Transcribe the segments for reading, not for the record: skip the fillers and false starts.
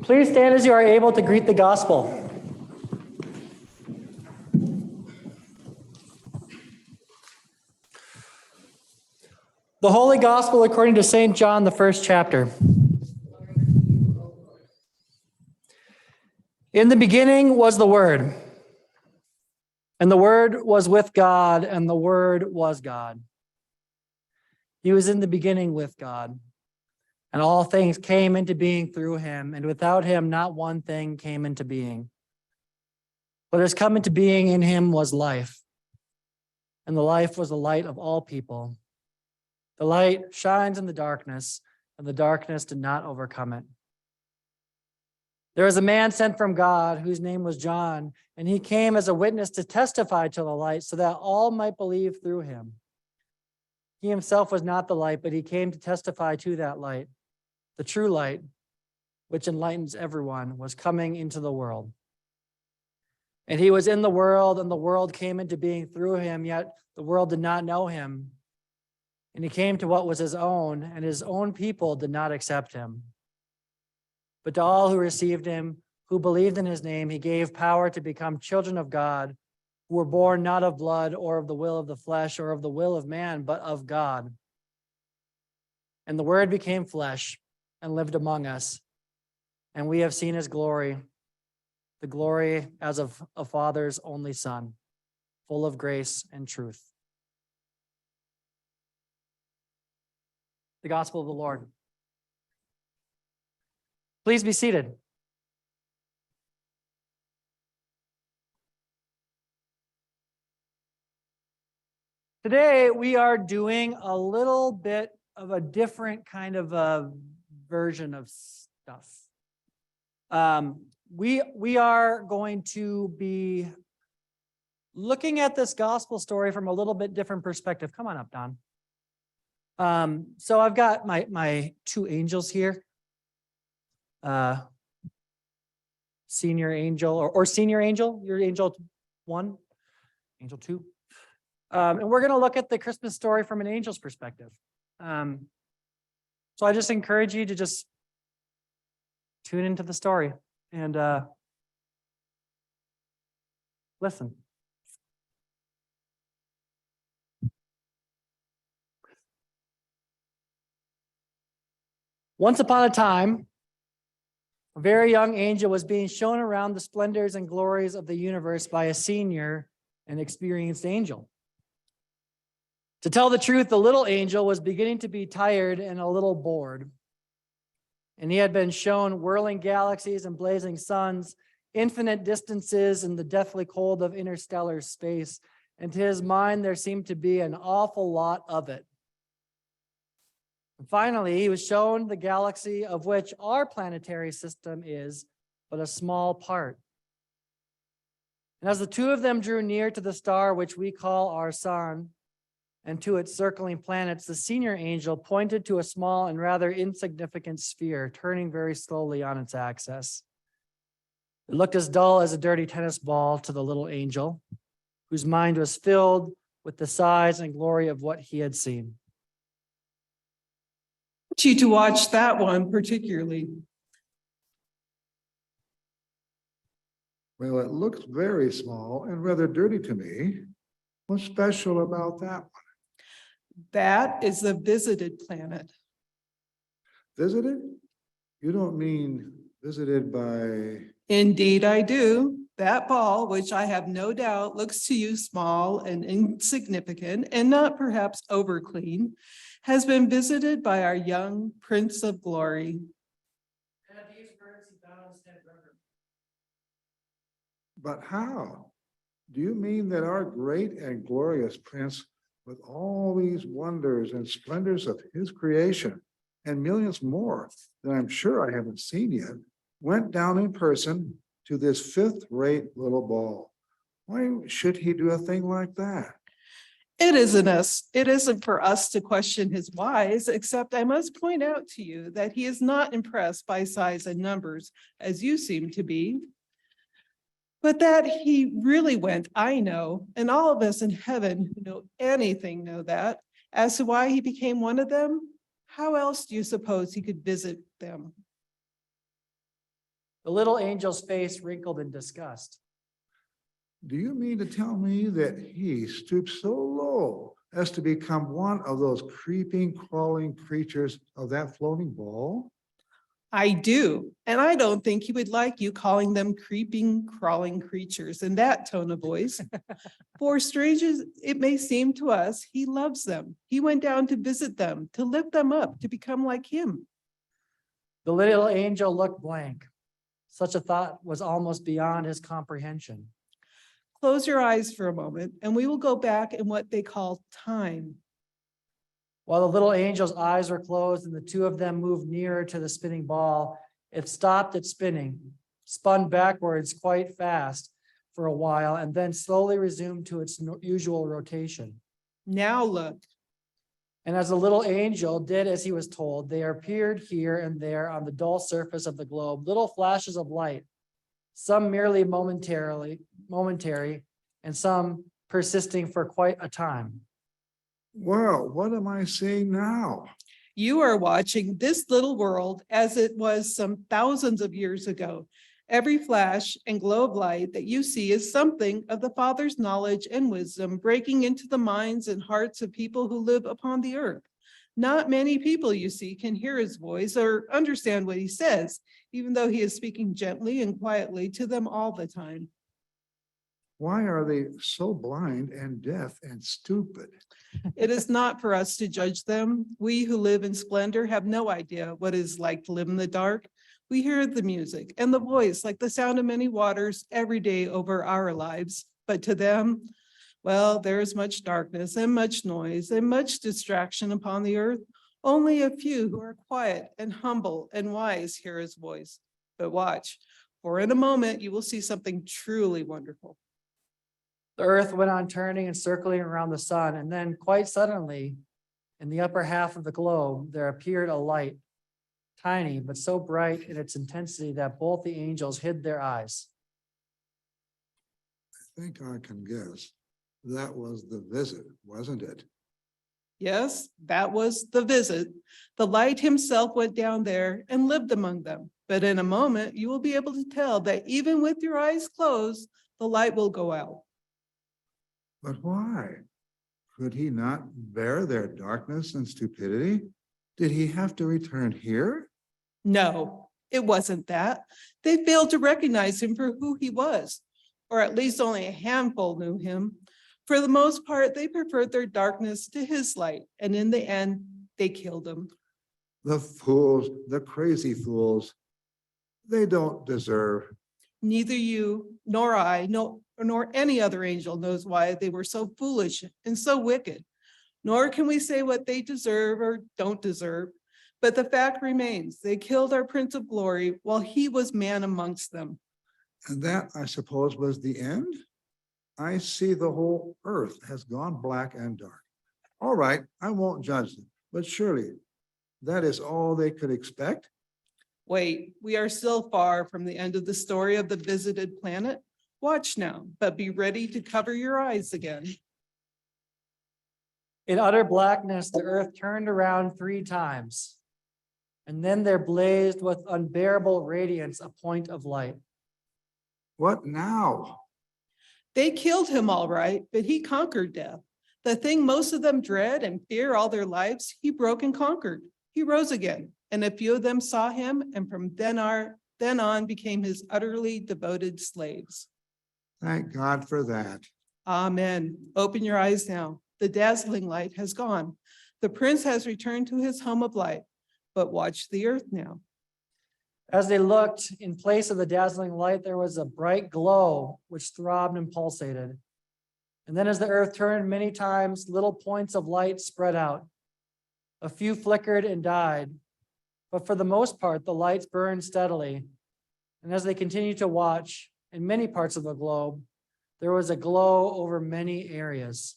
Please stand as you are able to greet the gospel. The Holy Gospel according to St. John, the first chapter. In the beginning was the Word, and the Word was with God, and the Word was God. He was in the beginning with God, and all things came into being through him, and without him not one thing came into being. What has come into being in him was life, and the life was the light of all people. The light shines in the darkness, and the darkness did not overcome it. There was a man sent from God whose name was John, and he came as a witness to testify to the light so that all might believe through him. He himself was not the light, but he came to testify to that light. The true light, which enlightens everyone, was coming into the world. And he was in the world, and the world came into being through him, yet the world did not know him. And he came to what was his own, and his own people did not accept him. But to all who received him, who believed in his name, he gave power to become children of God, who were born not of blood or of the will of the flesh or of the will of man, but of God. And the Word became flesh and lived among us, and we have seen his glory, the glory as of a Father's only Son, full of grace and truth. The Gospel of the Lord. Please be seated. Today, we are doing a little bit of a different kind of a version of stuff. We are going to be looking at this gospel story from a little bit different perspective. Come on up, Don. So I've got my two angels here. Senior angel or senior angel, you're angel 1, angel 2. And we're going to look at the Christmas story from an angel's perspective. So I just encourage you to just tune into the story and listen. Once upon a time, a very young angel was being shown around the splendors and glories of the universe by a senior and experienced angel. To tell the truth, the little angel was beginning to be tired and a little bored. And he had been shown whirling galaxies and blazing suns, infinite distances in the deathly cold of interstellar space. And to his mind, there seemed to be an awful lot of it. And finally, he was shown the galaxy of which our planetary system is but a small part. And as the two of them drew near to the star which we call our sun, and to its circling planets, the senior angel pointed to a small and rather insignificant sphere, turning very slowly on its axis. It looked as dull as a dirty tennis ball to the little angel, whose mind was filled with the size and glory of what he had seen. I want you to watch that one particularly. Well, it looks very small and rather dirty to me. What's special about that one? That is the visited planet. Visited? You don't mean visited by... Indeed, I do. That ball, which I have no doubt looks to you small and insignificant and not perhaps over clean, has been visited by our young Prince of Glory. But how? Do you mean that our great and glorious Prince, with all these wonders and splendors of his creation, and millions more that I'm sure I haven't seen yet, went down in person to this fifth-rate little ball? Why should he do a thing like that? It isn't for us to question his whys, except I must point out to you that he is not impressed by size and numbers, as you seem to be. But that he really went, I know, and all of us in heaven who know anything know that. As to why he became one of them, how else do you suppose he could visit them? The little angel's face wrinkled in disgust. Do you mean to tell me that he stooped so low as to become one of those creeping, crawling creatures of that floating ball? I do, and I don't think he would like you calling them creeping, crawling creatures in that tone of voice. For strange as it may seem to us, he loves them. He went down to visit them, to lift them up, to become like him. The little angel looked blank. Such a thought was almost beyond his comprehension. Close your eyes for a moment, and we will go back in what they call time. While the little angel's eyes were closed and the two of them moved nearer to the spinning ball, it stopped its spinning, spun backwards quite fast for a while, and then slowly resumed to its usual rotation. Now look. And as the little angel did as he was told, there appeared here and there on the dull surface of the globe little flashes of light, some merely momentary, and some persisting for quite a time. Well, what am I seeing now? You are watching this little world as it was some thousands of years ago. Every flash and glow of light that you see is something of the Father's knowledge and wisdom breaking into the minds and hearts of people who live upon the earth. Not many people you see can hear his voice or understand what he says, even though he is speaking gently and quietly to them all the time. Why are they so blind and deaf and stupid? It is not for us to judge them. We who live in splendor have no idea what it is like to live in the dark. We hear the music and the voice like the sound of many waters every day over our lives. But to them, well, there is much darkness and much noise and much distraction upon the earth. Only a few who are quiet and humble and wise hear his voice. But watch, for in a moment you will see something truly wonderful. The earth went on turning and circling around the sun, and then quite suddenly, in the upper half of the globe, there appeared a light, tiny but so bright in its intensity that both the angels hid their eyes. I think I can guess. That was the visit, wasn't it? Yes, that was the visit. The light himself went down there and lived among them. But in a moment, you will be able to tell that even with your eyes closed, the light will go out. But why? Could he not bear their darkness and stupidity? Did he have to return here? No, it wasn't that. They failed to recognize him for who he was, or at least only a handful knew him. For the most part, they preferred their darkness to his light, and in the end, they killed him. The fools, the crazy fools, they don't deserve. Neither you nor I, nor any other angel knows why they were so foolish and so wicked. Nor can we say what they deserve or don't deserve. But the fact remains, they killed our Prince of Glory while he was man amongst them. And that, I suppose, was the end? I see the whole earth has gone black and dark. All right, I won't judge them, but surely that is all they could expect? Wait, we are still far from the end of the story of the visited planet. Watch now, but be ready to cover your eyes again. In utter blackness, the earth turned around 3 times, and then there blazed with unbearable radiance a point of light. What now? They killed him all right, but he conquered death. The thing most of them dread and fear all their lives, he broke and conquered. He rose again, and a few of them saw him, and from then on became his utterly devoted slaves. Thank God for that. Amen. Open your eyes now. The dazzling light has gone. The prince has returned to his home of light, but watch the earth now. As they looked, in place of the dazzling light, there was a bright glow which throbbed and pulsated. And then as the earth turned many times, little points of light spread out. A few flickered and died, but for the most part, the lights burned steadily. And as they continued to watch, in many parts of the globe, there was a glow over many areas.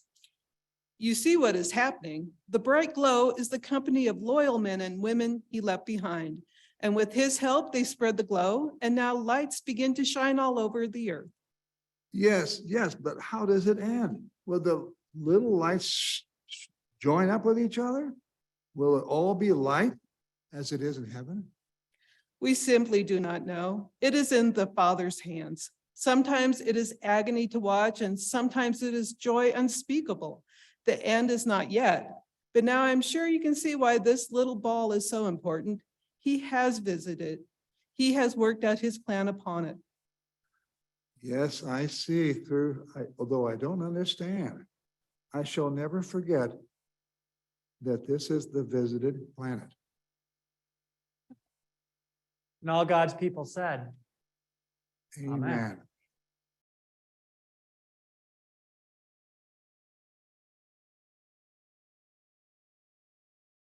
You see what is happening. The bright glow is the company of loyal men and women he left behind. And with his help, they spread the glow, and now lights begin to shine all over the earth. Yes, but how does it end? Will the little lights join up with each other? Will it all be light as it is in heaven? We simply do not know. It is in the Father's hands. Sometimes it is agony to watch, and sometimes it is joy unspeakable. The end is not yet, but now I'm sure you can see why this little ball is so important. He has visited. He has worked out his plan upon it. Yes, I see although I don't understand, I shall never forget that this is the visited planet. And all God's people said, Amen.